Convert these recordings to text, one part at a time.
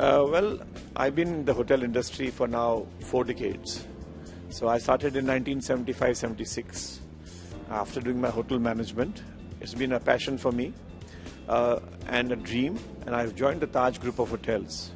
Well, I've been in the hotel industry for now 4 decades. So I started in 1975-76 after doing my hotel management. It's been a passion for me and a dream, and I've joined the Taj group of hotels.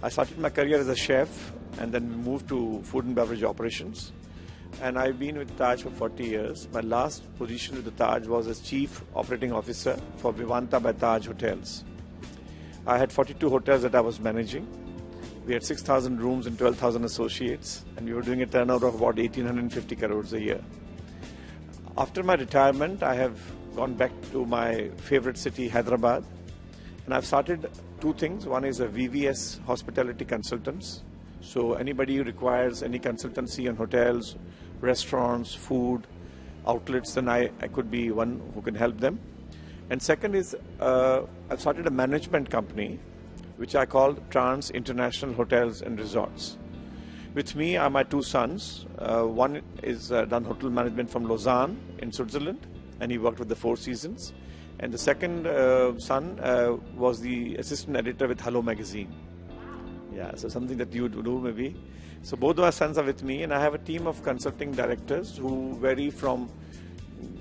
I started my career as a chef and then moved to food and beverage operations. And I've been with Taj for 40 years. My last position with the Taj was as Chief Operating Officer for Vivanta by Taj Hotels. I had 42 hotels that I was managing. We had 6,000 rooms and 12,000 associates, and we were doing a turnover of about 1,850 crores a year. After my retirement, I have gone back to my favorite city, Hyderabad, and I've started 2 things. One is a VVS Hospitality Consultants. So anybody who requires any consultancy on hotels, restaurants, food, outlets, then I could be one who can help them. And second is, I've started a management company, which I call Trance International Hotels and Resorts. With me are my 2 sons. One is done hotel management from Lausanne in Switzerland, and he worked with the Four Seasons. And the second son was the assistant editor with Hello Magazine. Yeah, so something that you do maybe. So both of my sons are with me, and I have a team of consulting directors who vary from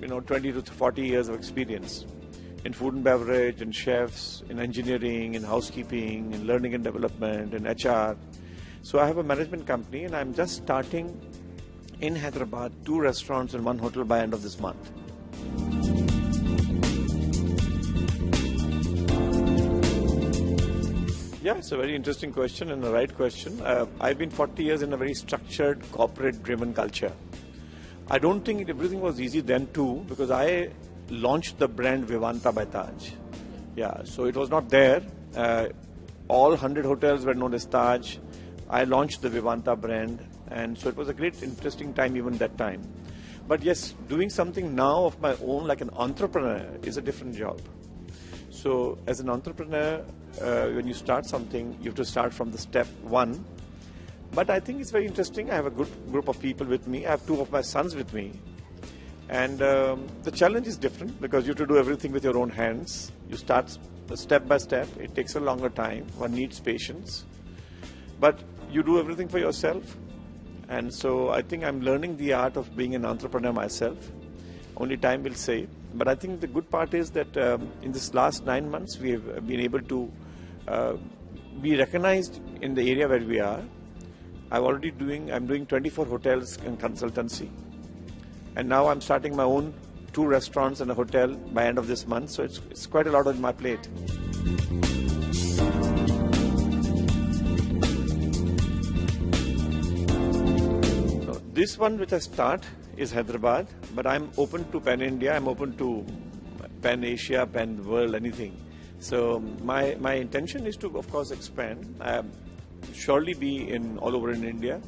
20 to 40 years of experience in food and beverage, in chefs, in engineering, in housekeeping, in learning and development, in HR. So I have a management company, and I'm just starting in Hyderabad 2 restaurants and 1 hotel by end of this month. Yeah, it's a very interesting question and a right question. I've been 40 years in a very structured, corporate-driven culture. I don't think everything was easy then too, because I launched the brand Vivanta by Taj. Yeah, so it was not there. All 100 hotels were known as Taj. I launched the Vivanta brand, and so it was a great, interesting time even that time. But yes, doing something now of my own like an entrepreneur is a different job. So as an entrepreneur, when you start something, you have to start from the step 1. But I think it's very interesting. I have a good group of people with me. I have 2 of my sons with me. And the challenge is different because you have to do everything with your own hands. You start step by step. It takes a longer time. One needs patience. But you do everything for yourself. And so I think I'm learning the art of being an entrepreneur myself. Only time will say. But I think the good part is that in this last 9 months, we have been able to be recognized in the area where we are. I'm doing 24 hotels and consultancy. And now I'm starting my own 2 restaurants and a hotel by end of this month. So it's quite a lot on my plate. So this one which I start is Hyderabad, but I'm open to pan-India, I'm open to pan-Asia, pan-world, anything. So my intention is to, of course, expand. Surely be all over in India.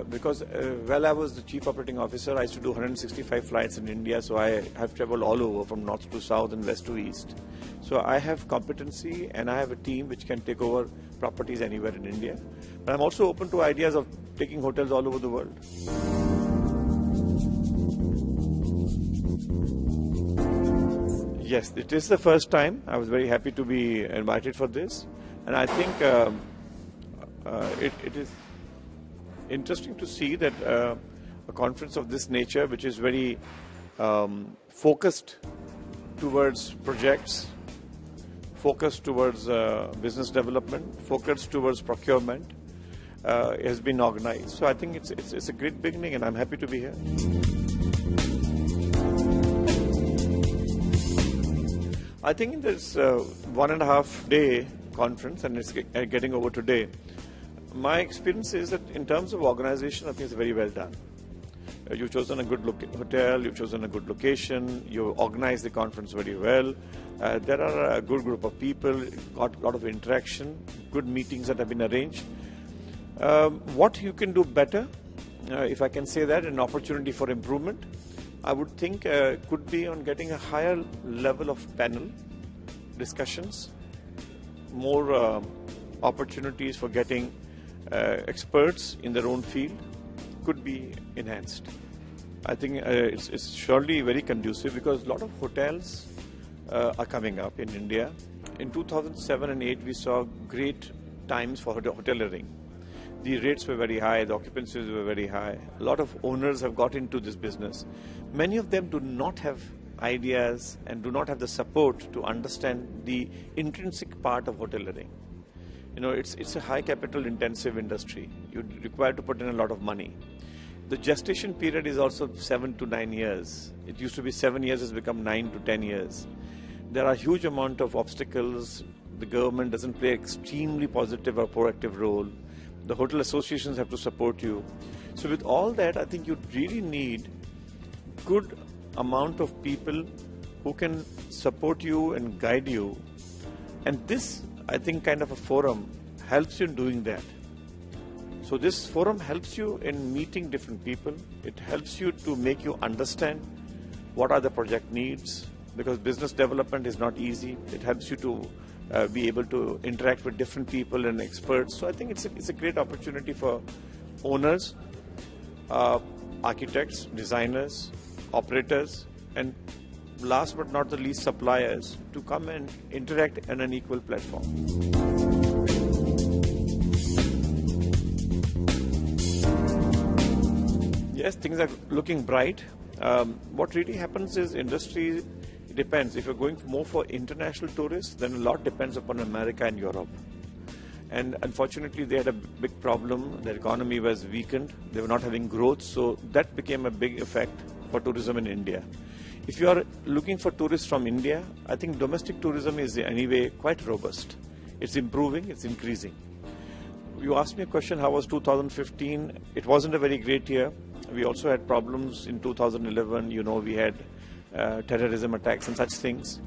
Because while I was the Chief Operating Officer, I used to do 165 flights in India, so I have traveled all over from north to south and west to east. So I have competency and I have a team which can take over properties anywhere in India. But I'm also open to ideas of taking hotels all over the world. Yes, it is the first time. I was very happy to be invited for this. And I think it is interesting to see that a conference of this nature, which is very focused towards projects, focused towards business development, focused towards procurement, has been organized. So I think it's a great beginning, and I'm happy to be here. I think in this 1.5 day conference, and it's getting over today, my experience is that in terms of organization, I think it's very well done. You've chosen a good hotel, you've chosen a good location, you organized the conference very well. There are a good group of people, got a lot of interaction, good meetings that have been arranged. What you can do better, if I can say that, an opportunity for improvement, I would think could be on getting a higher level of panel discussions, more opportunities for getting experts in their own field could be enhanced. I think it's surely very conducive because a lot of hotels are coming up in India. In 2007 and 8 we saw great times for hoteliering. The rates were very high, the occupancies were very high. A lot of owners have got into this business. Many of them do not have ideas and do not have the support to understand the intrinsic part of hoteliering. You know, it's a high capital intensive industry. You require to put in a lot of money. The gestation period is also 7 to 9 years. It used to be 7 years, it's become 9 to 10 years. There are huge amount of obstacles. The government doesn't play extremely positive or proactive role. The hotel associations have to support you. So with all that, I think you really need good amount of people who can support you and guide you. And this, I think, kind of a forum helps you in doing that. So this forum helps you in meeting different people. It helps you to make you understand what are the project needs, because business development is not easy. It helps you to be able to interact with different people and experts. So I think it's a great opportunity for owners, architects, designers, operators, and last but not the least, suppliers to come and interact on an equal platform. Yes, things are looking bright. What really happens is industry depends. If you're going more for international tourists, then a lot depends upon America and Europe. And unfortunately, they had a big problem. Their economy was weakened. They were not having growth. So that became a big effect for tourism in India. If you are looking for tourists from India, I think domestic tourism is anyway quite robust. It's improving, it's increasing. You asked me a question, how was 2015? It wasn't a very great year. We also had problems in 2011. You know, we had terrorism attacks and such things.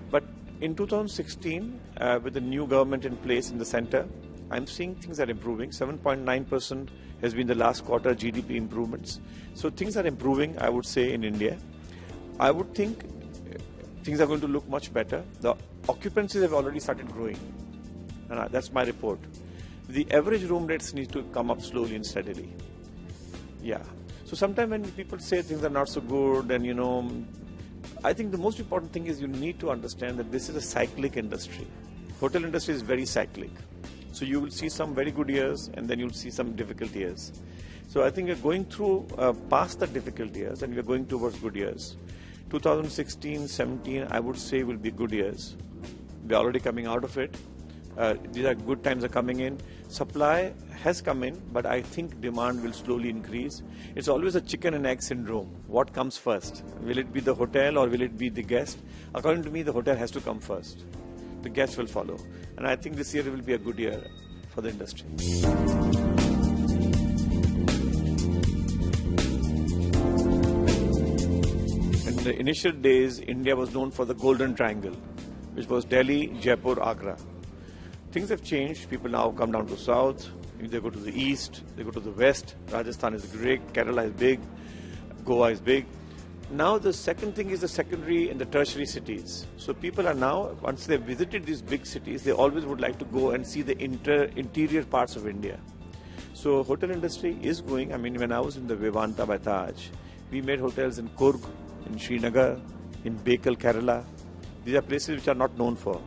But in 2016, with the new government in place in the center, I'm seeing things are improving. 7.9% has been the last quarter GDP improvements. So things are improving, I would say, in India. I would think things are going to look much better. The occupancies have already started growing. And that's my report. The average room rates need to come up slowly and steadily. Yeah. So sometimes when people say things are not so good, and you know, I think the most important thing is you need to understand that this is a cyclic industry. Hotel industry is very cyclic. So you will see some very good years and then you'll see some difficult years. So I think we're going through past the difficult years and we're going towards good years. 2016, 17, I would say will be good years. We're already coming out of it. These are good times are coming in. Supply has come in, but I think demand will slowly increase. It's always a chicken and egg syndrome. What comes first? Will it be the hotel or will it be the guest? According to me, the hotel has to come first. The guest will follow. And I think this year will be a good year for the industry. In the initial days, India was known for the Golden Triangle, which was Delhi, Jaipur, Agra. Things have changed. People now come down to south. They go to the east. They go to the west. Rajasthan is great. Kerala is big. Goa is big. Now the second thing is the secondary and the tertiary cities. So people are now, once they've visited these big cities, they always would like to go and see the interior parts of India. So hotel industry is going. I mean, when I was in the Vivanta by Taj, we made hotels in Coorg, in Srinagar, in Bekal, Kerala. These are places which are not known for.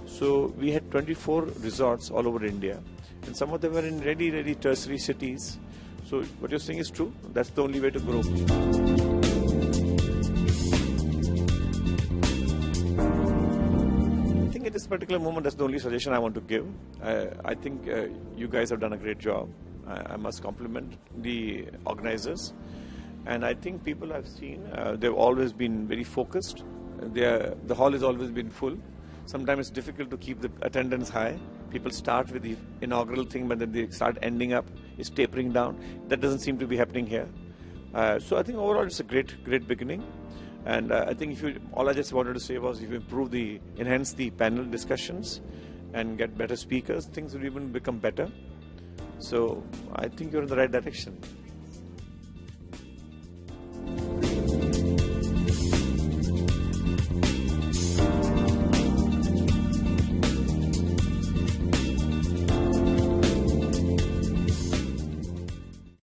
So we had 24 resorts all over India, and some of them were in really tertiary cities. So what you're saying is true. That's the only way to grow. I think at this particular moment, that's the only suggestion I want to give. I think you guys have done a great job. I must compliment the organizers. And I think people I've seen, they've always been very focused. The hall has always been full. Sometimes it's difficult to keep the attendance high. People start with the inaugural thing, but then they start ending up, it's tapering down. That doesn't seem to be happening here. So I think overall it's a great beginning. And I think all I just wanted to say was if you enhance the panel discussions and get better speakers, things will even become better. So I think you're in the right direction.